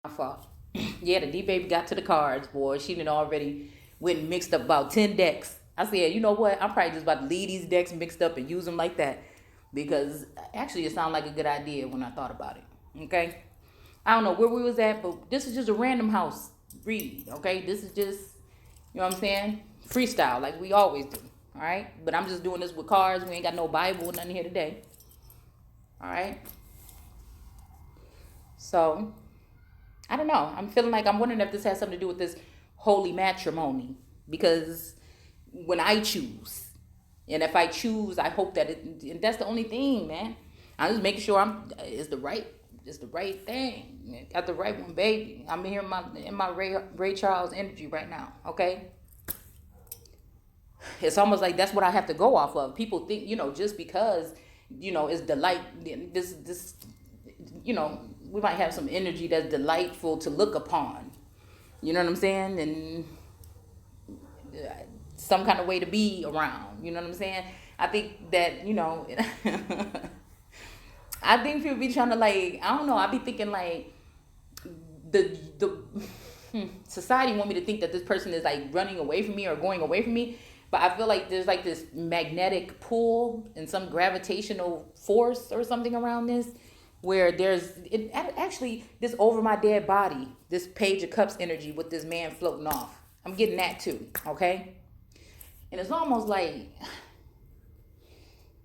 fault. Yeah, the D baby got to the cards, boy. She done already went and mixed up about 10 decks. I said, you know what? I'm probably just about to leave these decks mixed up and use them like that. Because actually it sounded like a good idea when I thought about it. Okay? I don't know where we was at, but this is just a random house read. Okay? This is just, you know what I'm saying? Freestyle like we always do. Alright? But I'm just doing this with cards. We ain't got no Bible or nothing here today. Alright? So, I don't know. I'm feeling like I'm wondering if this has something to do with this holy matrimony. Because when I choose, and if I choose, I hope that and that's the only thing, man. I'm just making sure it's the right thing. Got the right one, baby. I'm here in my Ray Charles energy right now, okay? It's almost like that's what I have to go off of. People think, just because, it's delight, this, we might have some energy that's delightful to look upon. You know what I'm saying? And some kind of way to be around. You know what I'm saying? I think that, I think people be trying to I don't know. I be thinking the society want me to think that this person is running away from me or going away from me. But I feel like there's this magnetic pull and some gravitational force or something around this, where there's actually this over my dead body, this Page of Cups energy with this man floating off. I'm getting that too, okay? And it's almost like,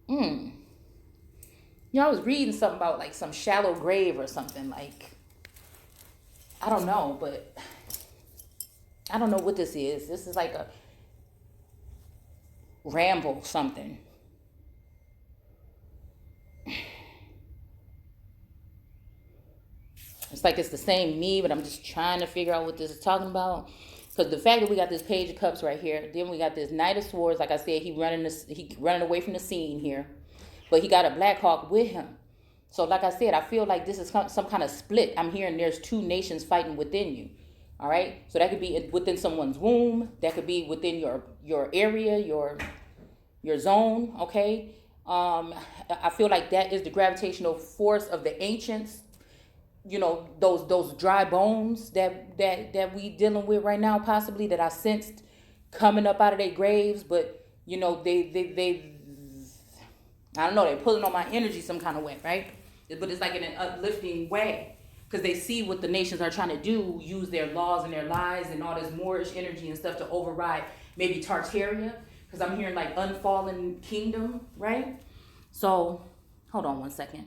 I was reading something about some shallow grave or something, I don't know, but I don't know what this is. This is like a ramble something. It's like it's the same me, but I'm just trying to figure out what this is talking about. Because the fact that we got this Page of Cups right here, then we got this Knight of Swords. Like I said, he running away from the scene here, but he got a Black Hawk with him. So like I said, I feel like this is some kind of split. I'm hearing there's two nations fighting within you. All right, so that could be within someone's womb. That could be within your area, your zone. Okay, I feel like that is the gravitational force of the ancients. Those dry bones that we dealing with right now, possibly, that I sensed coming up out of their graves. But they I don't know, they're pulling on my energy some kind of way, right? But it's like in an uplifting way. Because they see what the nations are trying to do, use their laws and their lies and all this Moorish energy and stuff to override maybe Tartaria. Because I'm hearing unfallen kingdom, right? So, hold on one second.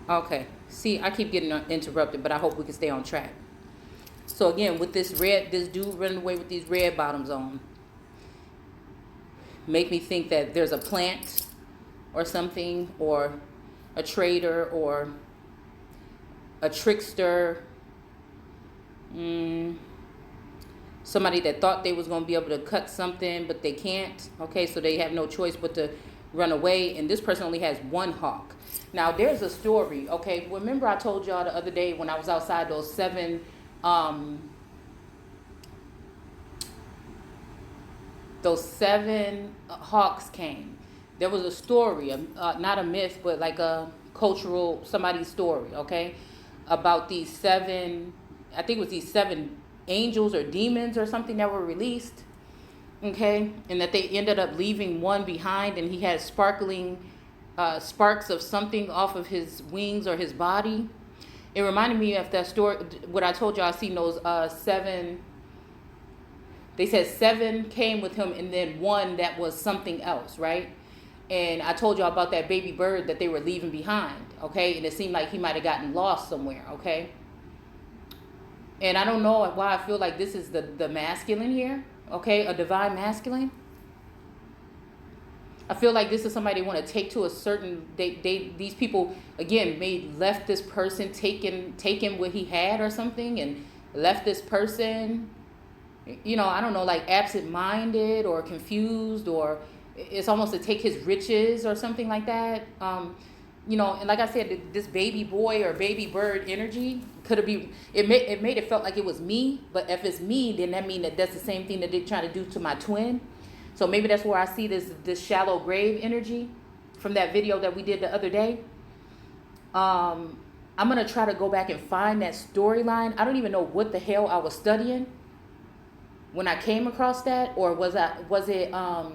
Okay, see, I keep getting interrupted, but I hope we can stay on track. So again, with this dude running away with these red bottoms on, make me think that there's a plant or something, or a trader, or a trickster, somebody that thought they was going to be able to cut something, but they can't. Okay, so they have no choice but to run away, and this person only has one hawk. Now, there's a story, okay? Remember I told y'all the other day when I was outside, those seven hawks came. There was a story, not a myth, but like a cultural, somebody's story, okay? About these seven, I think it was these seven angels or demons or something that were released, okay? And that they ended up leaving one behind, and he had sparkling sparks of something off of his wings or his body. It reminded me of that story, what I told you. I seen those seven. They said seven came with him, and then one that was something else, right? And I told y'all about that baby bird that they were leaving behind, okay? And it seemed like he might have gotten lost somewhere, okay? And I don't know why I feel like this is the masculine here, okay? A divine masculine. I feel like this is somebody they want to take to a certain, these people, again, left this person, taken what he had or something, and left this person, I don't know, absent-minded or confused, or it's almost to take his riches or something like that. And like I said, this baby boy or baby bird energy it made it felt like it was me, but if it's me, then that means that's the same thing that they're trying to do to my twin. So maybe that's where I see this shallow grave energy. from that video that we did the other day. I'm going to try to go back and find that storyline. I don't even know what the hell I was studying when I came across that, or was it a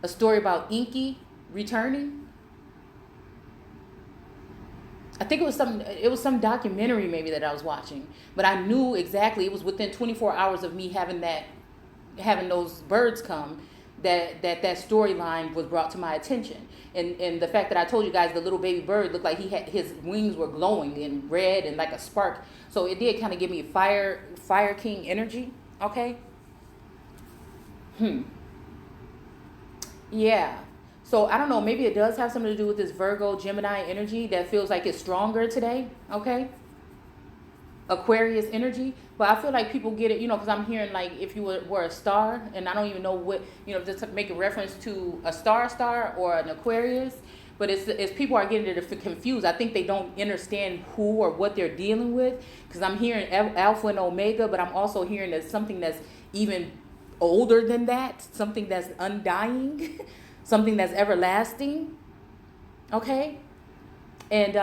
story about Inky returning? I think it was some documentary maybe that I was watching, but I knew exactly it was within 24 hours of me having those birds come that storyline was brought to my attention. And the fact that I told you guys the little baby bird looked like his wings were glowing in red and like a spark. So it did kind of give me fire king energy. Okay. Yeah. So I don't know, maybe it does have something to do with this Virgo Gemini energy that feels like it's stronger today. Okay. Aquarius energy. But I feel like people get it, because I'm hearing like if you were a star, and I don't even know what, just to make a reference to a star or an Aquarius. But it's people are getting it confused. I think they don't understand who or what they're dealing with, because I'm hearing Alpha and Omega, but I'm also hearing that something that's even older than that, something that's undying, something that's everlasting. Okay? And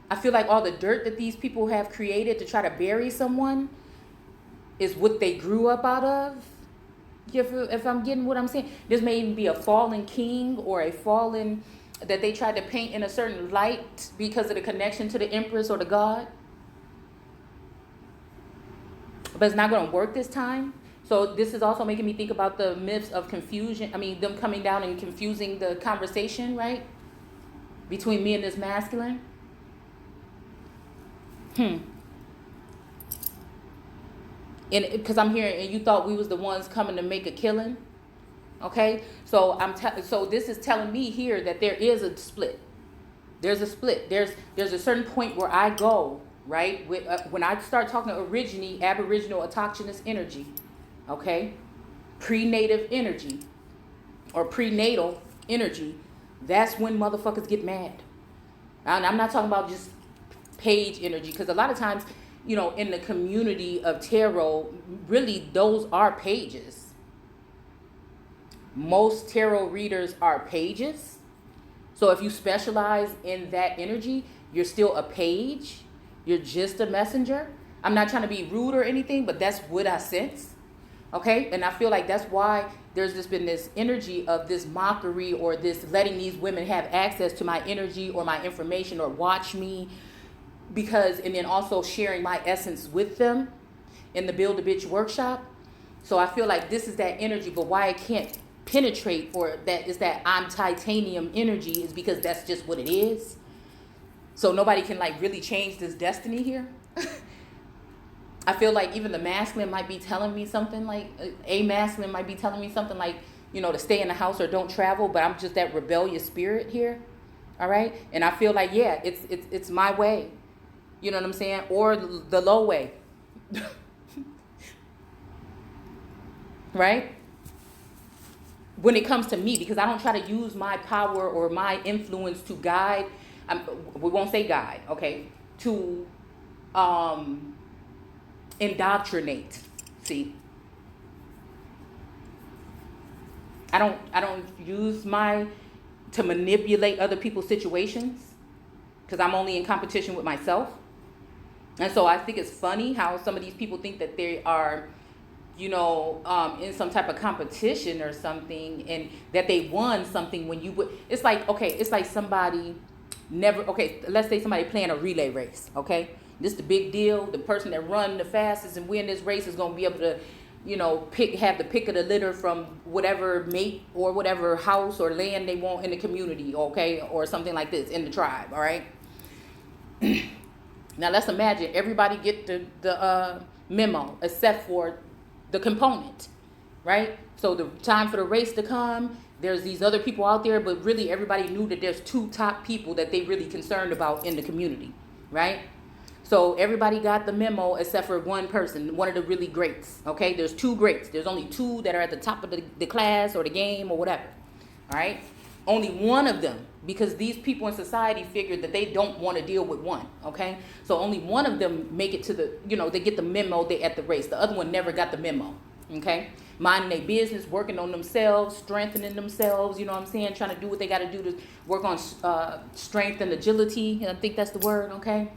I feel like all the dirt that these people have created to try to bury someone is what they grew up out of. If I'm getting what I'm saying, this may even be a fallen king or a fallen that they tried to paint in a certain light because of the connection to the empress or the god. But it's not going to work this time. So this is also making me think about the myths of confusion. I mean, them coming down and confusing the conversation, right? Between me and this masculine. And because I'm hearing, and you thought we was the ones coming to make a killing. Okay? So so this is telling me here that there is a split. There's a split. There's a certain point where I go, right? When I start talking Aboriginal autochthonous energy, okay? Pre-native energy or prenatal energy, that's when motherfuckers get mad. And I'm not talking about just page energy, because a lot of times, in the community of tarot, really those are pages. Most tarot readers are pages. So if you specialize in that energy, you're still a page. You're just a messenger. I'm not trying to be rude or anything, but that's what I sense. Okay? And I feel like that's why there's just been this energy of this mockery, or this letting these women have access to my energy or my information or watch me, and then also sharing my essence with them in the Build a Bitch workshop. So I feel like this is that energy, but why I can't penetrate, or that is that I'm titanium energy, is because that's just what it is. So nobody can like really change this destiny here. I feel like even the masculine might be telling me something, like a masculine might be telling me something like, to stay in the house or don't travel, but I'm just that rebellious spirit here. All right. And I feel like, yeah, it's my way. You know what I'm saying? Or the low way. Right? When it comes to me, because I don't try to use my power or my influence to guide. We won't say guide, okay? To indoctrinate. See? I don't use to manipulate other people's situations, because I'm only in competition with myself. And so I think it's funny how some of these people think that they are, in some type of competition or something, and that they won something when you would. It's like, okay, it's like somebody let's say somebody playing a relay race, okay? This is the big deal. The person that run the fastest and win this race is going to be able to, have the pick of the litter from whatever mate or whatever house or land they want in the community, okay? Or something like this in the tribe, all right? Now let's imagine everybody get the memo except for the component, right? So the time for the race to come, there's these other people out there, but really everybody knew that there's two top people that they really concerned about in the community, right? So everybody got the memo except for one person, one of the really greats, okay? There's two greats. There's only two that are at the top of the class or the game or whatever, all right? Only one of them, because these people in society figured that they don't want to deal with one, okay? So only one of them make it to they get the memo at the race. The other one never got the memo, okay? minding their business, working on themselves, strengthening themselves, you know what I'm saying, trying to do what they got to do to work on strength and agility. I think that's the word, okay?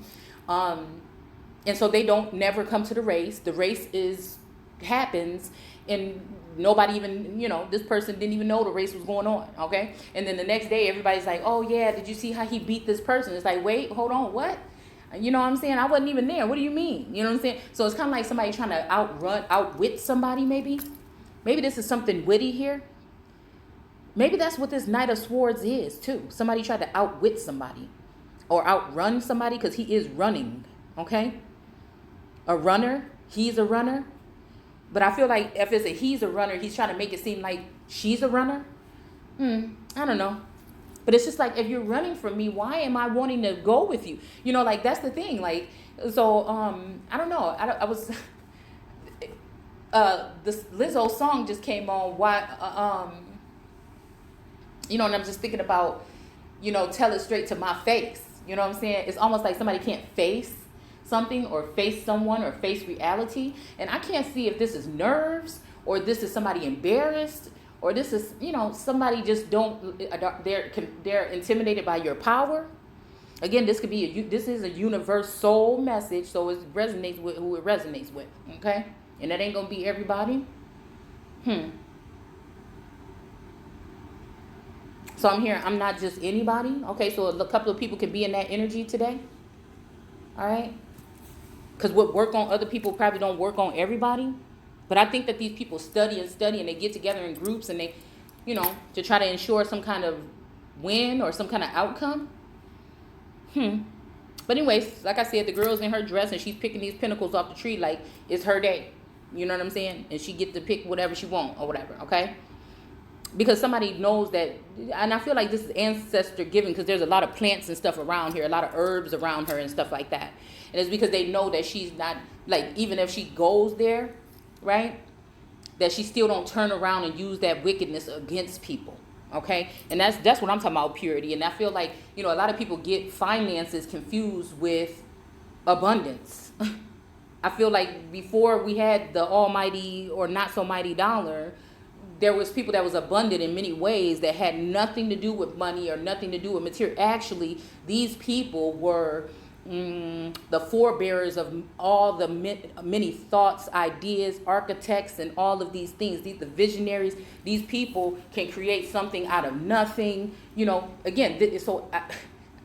And so they don't never come to the race. The race happens, and nobody even, this person didn't even know the race was going on, okay? And then the next day, everybody's like, oh, yeah, did you see how he beat this person? It's like, wait, hold on, what? You know what I'm saying? I wasn't even there. What do you mean? You know what I'm saying? So it's kind of like somebody trying to outwit somebody, maybe. Maybe this is something witty here. Maybe that's what this Knight of Swords is, too. Somebody tried to outwit somebody or outrun somebody, because he is running, okay? A runner, he's a runner. But I feel like if it's he's a runner, he's trying to make it seem like she's a runner. I don't know. But it's just like, if you're running from me, why am I wanting to go with you? Like, that's the thing. Like, so, I don't know. I was, this Lizzo song just came on. Why, and I'm just thinking about, tell it straight to my face. You know what I'm saying? It's almost like somebody can't face something or face someone or face reality. And I can't see if this is nerves or this is somebody embarrassed or this is, somebody just they're intimidated by your power. Again, this is a universal message, so it resonates with who it resonates with, okay? And that ain't gonna be everybody. So I'm here, I'm not just anybody, okay? So a couple of people can be in that energy today, all right? Because what work on other people probably don't work on everybody. But I think that these people study and they get together in groups and they, to try to ensure some kind of win or some kind of outcome. But anyways, like I said, the girl's in her dress and she's picking these pinnacles off the tree like it's her day. You know what I'm saying? And she gets to pick whatever she wants or whatever, okay? Because somebody knows that, and I feel like this is ancestor given because there's a lot of plants and stuff around here, a lot of herbs around her and stuff like that. And it's because they know that she's not, like, even if she goes there, right, that she still don't turn around and use that wickedness against people, okay? And that's what I'm talking about, purity. And I feel like, a lot of people get finances confused with abundance. I feel like before we had the almighty or not so mighty dollar, there was people that was abundant in many ways that had nothing to do with money or nothing to do with material. Actually, these people were the forebearers of all the many thoughts, ideas, architects, and all of these things. The visionaries. These people can create something out of nothing. Again, so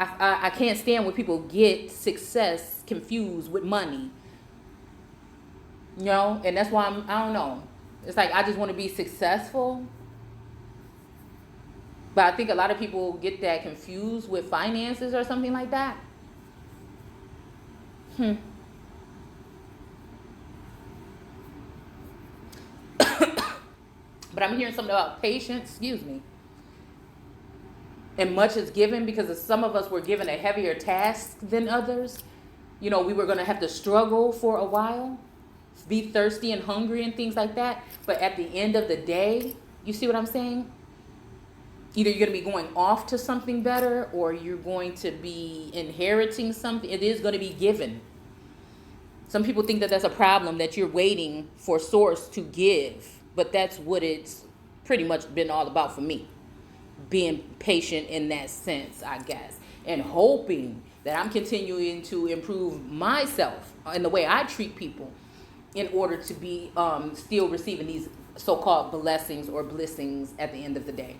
I can't stand when people get success confused with money. And that's why I don't know. It's like I just want to be successful. But I think a lot of people get that confused with finances or something like that. But I'm hearing something about patience, and much is given because some of us were given a heavier task than others. We were going to have to struggle for a while, be thirsty and hungry and things like that. But at the end of the day, you see what I'm saying? Either you're going to be going off to something better or you're going to be inheriting something. It is going to be given. Some people think that that's a problem, that you're waiting for source to give. But that's what it's pretty much been all about for me. Being patient in that sense, I guess. And hoping that I'm continuing to improve myself in the way I treat people in order to be still receiving these so-called blessings or blessings at the end of the day.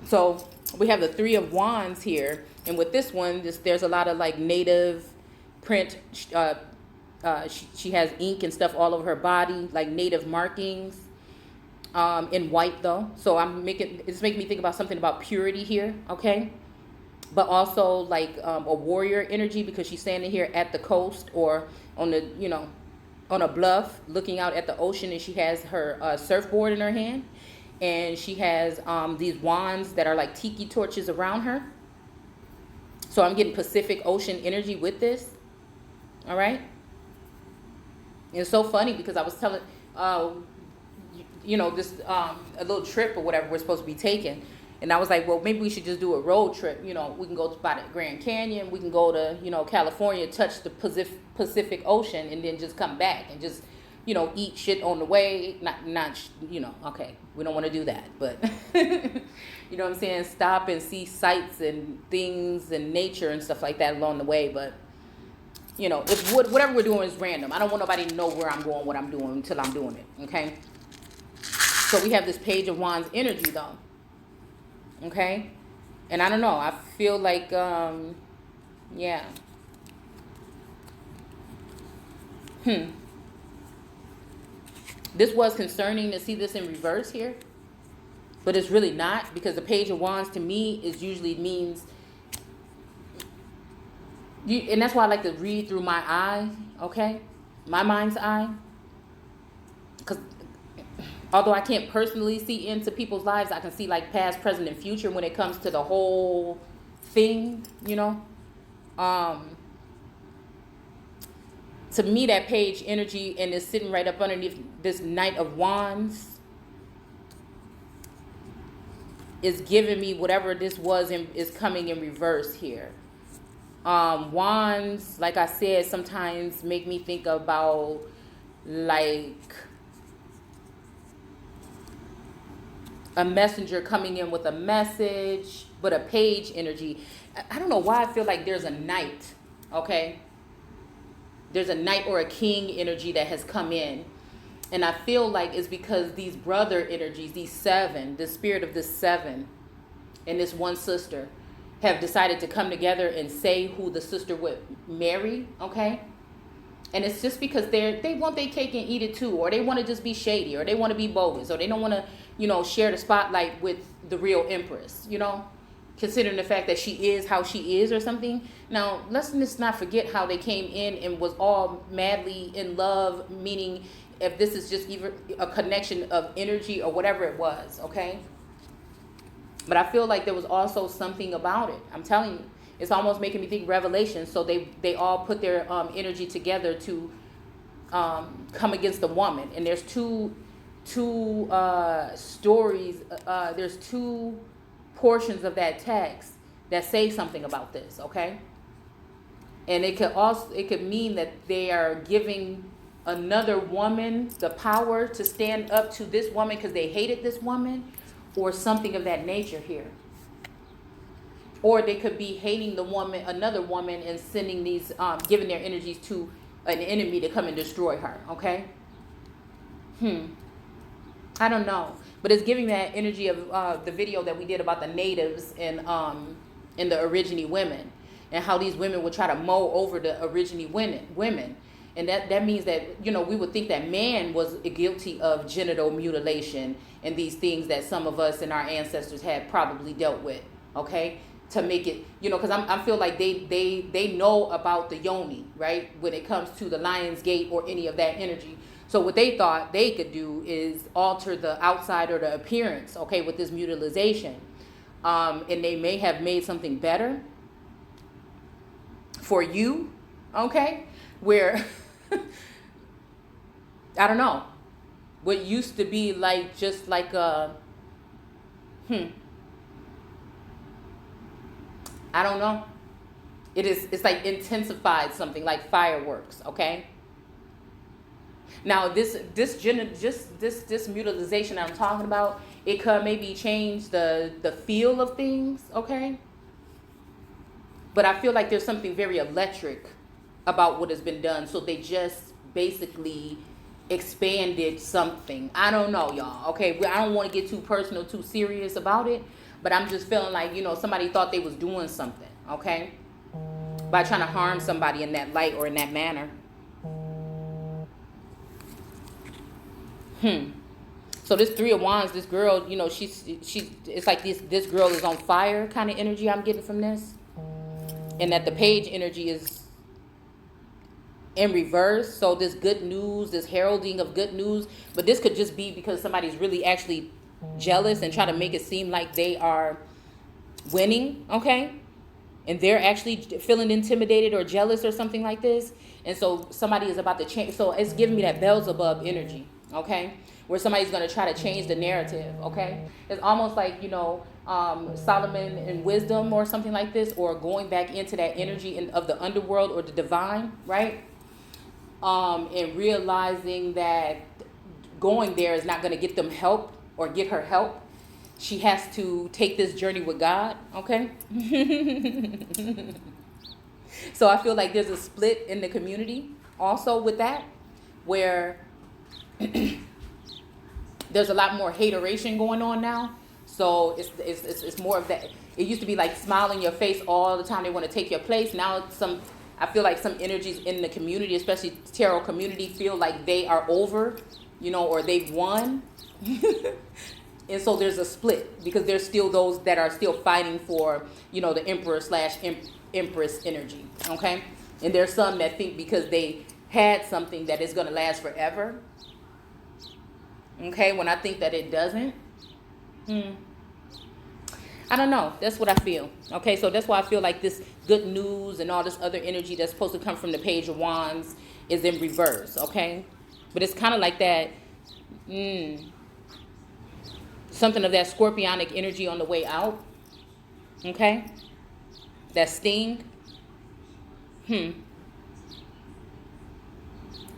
So we have the Three of Wands here. And with this one, there's a lot of like native print. She has ink and stuff all over her body, like native markings in white though. So it's making me think about something about purity here, okay? But also like a warrior energy because she's standing here at the coast or on the, on a bluff looking out at the ocean, and she has her surfboard in her hand. And she has these wands that are like tiki torches around her. So I'm getting Pacific Ocean energy with this. All right. And it's so funny because I was telling, this a little trip or whatever we're supposed to be taking. And I was like, well, maybe we should just do a road trip. We can go by the Grand Canyon. We can go to, California, touch the Pacific Ocean, and then just come back and just eat shit on the way. Okay, we don't want to do that, but you know what I'm saying? Stop and see sights and things and nature and stuff like that along the way. But, if whatever we're doing is random. I don't want nobody to know where I'm going, what I'm doing until I'm doing it, okay? So we have this Page of Wands energy, though, okay? And I don't know. I feel like, yeah. This was concerning to see this in reverse here, but it's really not, because the Page of Wands to me is usually means, and that's why I like to read through my eye, okay? My mind's eye. Because although I can't personally see into people's lives, I can see like past, present, and future when it comes to the whole thing, To me, that page energy and is sitting right up underneath this Knight of Wands is giving me whatever this was is coming in reverse here. Wands, like I said, sometimes make me think about like a messenger coming in with a message, but a page energy. I don't know why I feel like there's a knight, okay? There's a knight or a king energy that has come in. And I feel like it's because these brother energies, these seven, the spirit of this seven and this one sister have decided to come together and say who the sister would marry, okay? And it's just because they want their cake and eat it too, or they want to just be shady, or they want to be bogus, or they don't want to, share the spotlight with the real empress, considering the fact that she is how she is or something. Now, let's just not forget how they came in and was all madly in love, meaning if this is just even a connection of energy or whatever it was, okay? But I feel like there was also something about it. I'm telling you, it's almost making me think Revelation. So they all put their energy together to come against the woman. And there's two stories. There's two portions of that text that say something about this, okay? And it could mean that they are giving another woman the power to stand up to this woman because they hated this woman, or something of that nature here. Or they could be hating another woman, and sending these, giving their energies to an enemy to come and destroy her, okay? I don't know. But it's giving that energy of the video that we did about the natives and the Aborigine women, and how these women would try to mow over the Aborigine women. And that means that, we would think that man was guilty of genital mutilation and these things that some of us and our ancestors had probably dealt with, okay? To make it, because I feel like they know about the yoni, right? When it comes to the lion's gate or any of that energy. So what they thought they could do is alter the outside or the appearance, okay, with this mutilization. And they may have made something better for you, okay? Where, I don't know, what used to be like just like a, I don't know. It's like intensified something, like fireworks, okay? Now this mutilization I'm talking about, it could maybe change the feel of things, okay? But I feel like there's something very electric about what has been done. So they just basically expanded something. I don't know, y'all, okay? I don't want to get too personal, too serious about it, but I'm just feeling like, somebody thought they was doing something, okay? By trying to harm somebody in that light or in that manner. So this Three of Wands, this girl, she's it's like this girl is on fire kind of energy I'm getting from this. And that the page energy is in reverse. So this good news, this heralding of good news, but this could just be because somebody's really actually jealous and try to make it seem like they are winning, okay? And they're actually feeling intimidated or jealous or something like this. And so somebody is about to change. So it's giving me that Beelzebub energy, okay? Where somebody's going to try to change the narrative, okay? It's almost like, Solomon and wisdom or something like this, or going back into that energy of the underworld or the divine, right? and realizing that going there is not going to get them help or get her help. She has to take this journey with God, okay? So I feel like there's a split in the community also with that, where there's a lot more hateration going on now. So it's more of that. It used to be like smile in your face all the time. They want to take your place. Now I feel like some energies in the community, especially tarot community, feel like they are over, or they've won. And so there's a split because there's still those that are still fighting for, the emperor/empress energy, okay? And there's some that think because they had something that is going to last forever, okay, when I think that it doesn't. I don't know. That's what I feel, okay? So that's why I feel like this good news and all this other energy that's supposed to come from the Page of Wands is in reverse, okay? But it's kind of like that, something of that scorpionic energy on the way out, okay? That sting.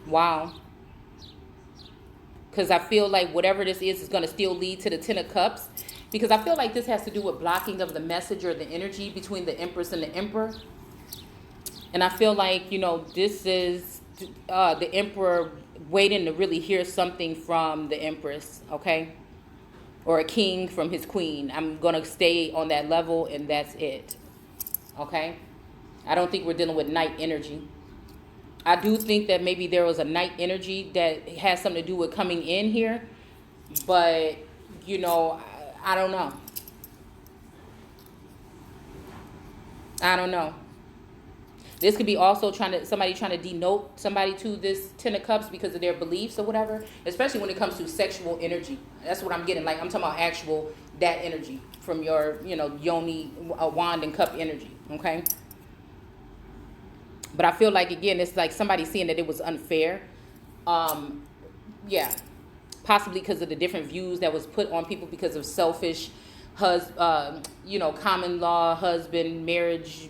Wow. Because I feel like whatever this is going to still lead to the Ten of Cups. Because I feel like this has to do with blocking of the message or the energy between the Empress and the Emperor. And I feel like, this is the Emperor waiting to really hear something from the Empress, okay? Or a king from his queen. I'm going to stay on that level, and that's it. Okay? I don't think we're dealing with night energy. I do think that maybe there was a night energy that has something to do with coming in here. But, I don't know. I don't know. This could be also somebody trying to denote somebody to this Ten of Cups because of their beliefs or whatever, especially when it comes to sexual energy. That's what I'm getting. Like, I'm talking about actual, that energy from your, yoni, wand and cup energy, okay? But I feel like, again, it's like somebody seeing that it was unfair. Yeah, possibly because of the different views that was put on people because of selfish, common law, husband, marriage,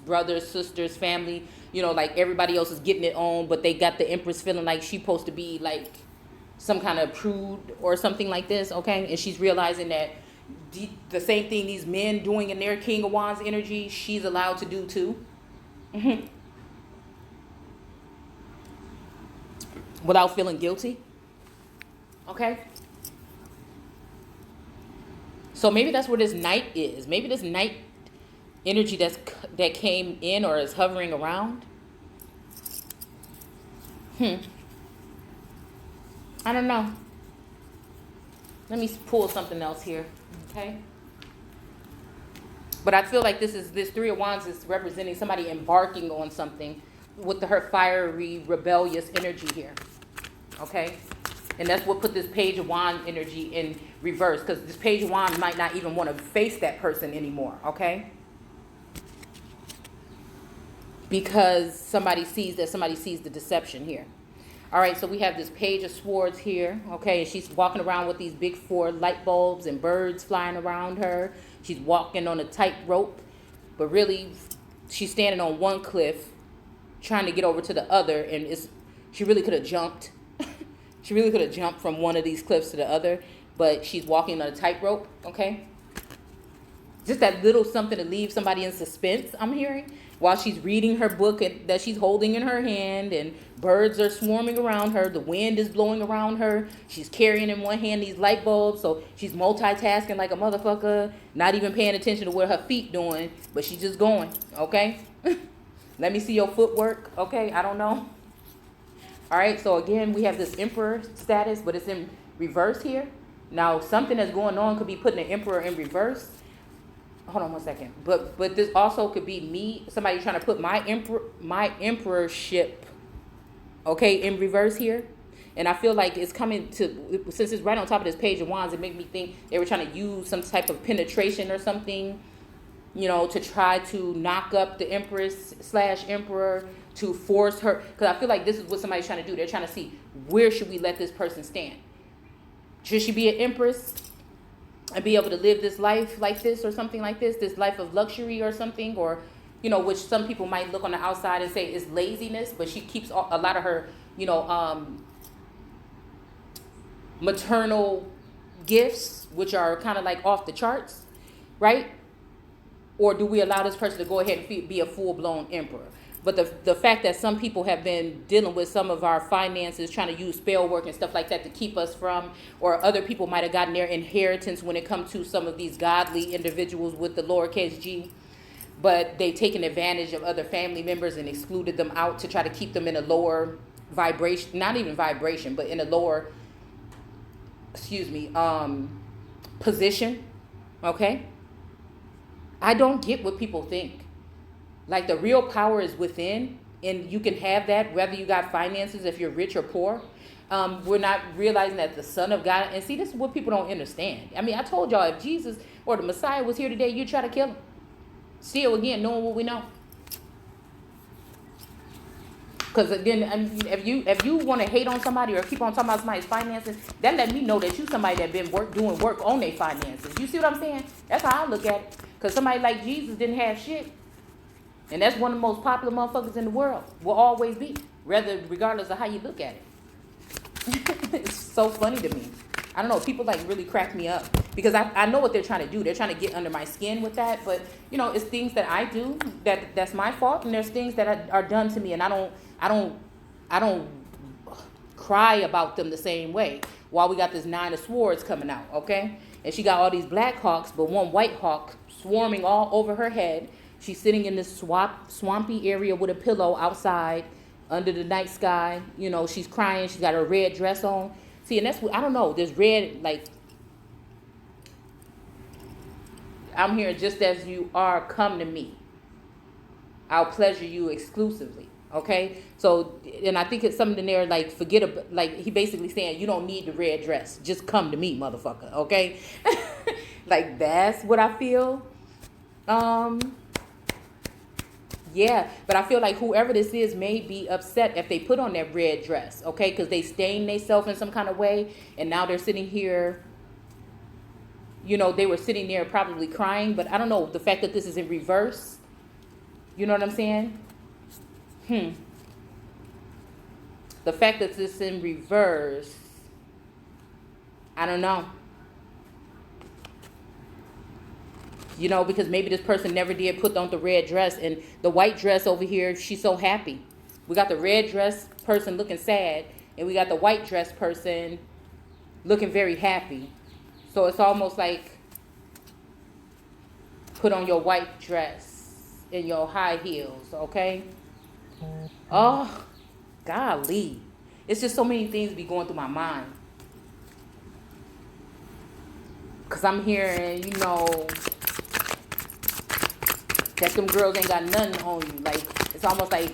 brothers, sisters, family, like everybody else is getting it on, but they got the Empress feeling like she's supposed to be like some kind of prude or something like this, okay? And she's realizing that the same thing these men doing in their King of Wands energy, she's allowed to do too. Without feeling guilty, okay? So maybe that's where this night is. Maybe this night energy that came in or is hovering around. I don't know. Let me pull something else here, okay? But I feel like this Three of Wands is representing somebody embarking on something with her fiery, rebellious energy here, okay? And that's what put this Page of Wands energy in reverse, because this Page of Wands might not even want to face that person anymore, okay? Because somebody sees the deception here. All right, so we have this Page of Swords here, okay, and she's walking around with these big 4 light bulbs and birds flying around her. She's walking on a tightrope, but really she's standing on one cliff trying to get over to the other, and she really could have jumped. She really could have jumped from one of these cliffs to the other, but she's walking on a tightrope, okay? Just that little something to leave somebody in suspense, I'm hearing, while she's reading her book that she's holding in her hand, and birds are swarming around her. The wind is blowing around her. She's carrying in one hand these light bulbs, so she's multitasking like a motherfucker, not even paying attention to what her feet doing, but she's just going, okay? Let me see your footwork, okay? I don't know. All right, so again, we have this Emperor status, but it's in reverse here. Now, something that's going on could be putting the Emperor in reverse. Hold on one second. But this also could be me, somebody trying to put my emperorship, okay, in reverse here. And I feel like it's coming to, since it's right on top of this Page of Wands, it made me think they were trying to use some type of penetration or something, to try to knock up the Empress/Emperor, to force her. Because I feel like this is what somebody's trying to do. They're trying to see, where should we let this person stand? Should she be an Empress and be able to live this life like this or something like this life of luxury or something? Or, which some people might look on the outside and say is laziness, but she keeps a lot of her, maternal gifts, which are kind of like off the charts, right? Or do we allow this person to go ahead and be a full-blown emperor? But the fact that some people have been dealing with some of our finances, trying to use spell work and stuff like that to keep us from, or other people might have gotten their inheritance when it comes to some of these godly individuals with the lowercase g, but they've taken advantage of other family members and excluded them out to try to keep them in a lower vibration, not even vibration, but in a lower, position, okay? I don't get what people think. Like, the real power is within, and you can have that whether you got finances, if you're rich or poor. We're not realizing that the Son of God, and see, this is what people don't understand. I mean, I told y'all, if Jesus or the Messiah was here today, you'd try to kill him. Still, again, knowing what we know. Because then, I mean, if you want to hate on somebody or keep on talking about somebody's finances, that let me know that you somebody that been doing work on their finances. You see what I'm saying? That's how I look at it. Because somebody like Jesus didn't have shit. And that's one of the most popular motherfuckers in the world. Will always be. Regardless of how you look at it. It's so funny to me. I don't know. People like really crack me up. Because I know what they're trying to do. They're trying to get under my skin with that. But, it's things that I do that's my fault. And there's things that are done to me. And I don't cry about them the same way. While we got this 9 of Swords coming out, okay? And she got all these black hawks, but one white hawk swarming all over her head. She's sitting in this swampy area with a pillow outside under the night sky. She's crying. She's got her red dress on. See, and that's what, I don't know, this red, like, I'm here just as you are, come to me. I'll pleasure you exclusively. Okay, so, and I think it's something there like, forget about, like, he basically saying, you don't need the red dress, just come to me, motherfucker. Okay. Like, that's what I feel. Yeah, but I feel like whoever this is may be upset if they put on that red dress, okay, because they stained themselves in some kind of way, and now they're sitting here, they were sitting there probably crying, but I don't know, the fact that this is in reverse, you know what I'm saying? The fact that this is in reverse, I don't know. Because maybe this person never did put on the red dress, and the white dress over here, she's so happy. We got the red dress person looking sad, and we got the white dress person looking very happy. So it's almost like, put on your white dress and your high heels, okay? Oh, golly. It's just so many things be going through my mind. Because I'm hearing, that them girls ain't got nothing on you. Like, it's almost like,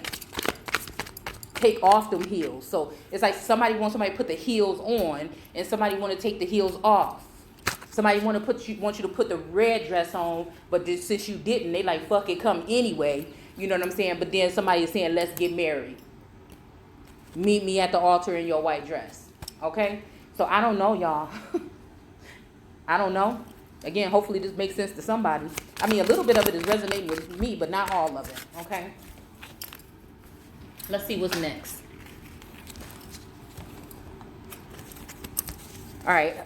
take off them heels. So it's like somebody wants somebody to put the heels on, and somebody want to take the heels off. Somebody want you to put the red dress on, but since you didn't, they like, fuck it, come anyway. You know what I'm saying? But then somebody is saying, let's get married. Meet me at the altar in your white dress. Okay? So I don't know, y'all. I don't know. Again, hopefully this makes sense to somebody. I mean, a little bit of it is resonating with me, but not all of it. Okay? Let's see what's next. All right.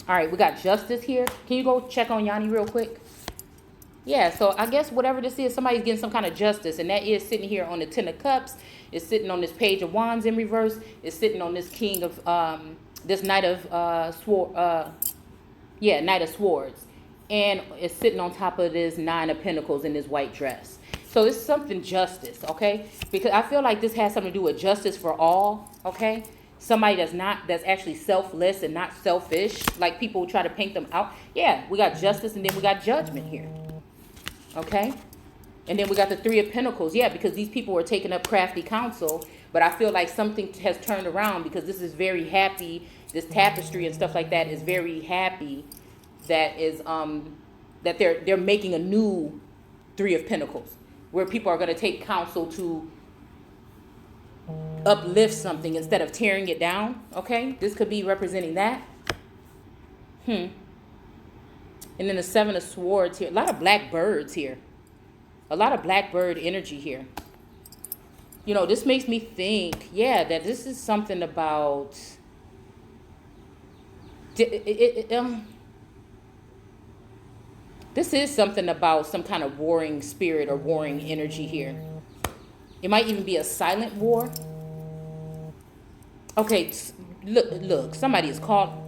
All right, we got Justice here. Can you go check on Yanni real quick? Yeah, so I guess whatever this is, somebody's getting some kind of justice, and that is sitting here on the 10 of Cups. It's sitting on this Page of Wands in reverse. It's sitting on this King of, this Knight of Knight of Swords. And it's sitting on top of this 9 of Pentacles in this white dress. So it's something justice, okay? Because I feel like this has something to do with justice for all, okay? Somebody that's actually selfless and not selfish, like people try to paint them out. Yeah, we got justice, and then we got judgment here. Okay? And then we got the 3 of Pentacles. Yeah, because these people were taking up crafty counsel, but I feel like something has turned around, because this is very happy. This tapestry and stuff like that is very happy. That is that they're making a new 3 of Pentacles, where people are going to take counsel to uplift something instead of tearing it down. Okay, this could be representing that. And then the Seven of Swords here. A lot of black birds here. A lot of blackbird energy here. You know, this makes me think, yeah, that this is something about... This is something about some kind of warring spirit or warring energy here. It might even be a silent war. Okay, look, somebody is called...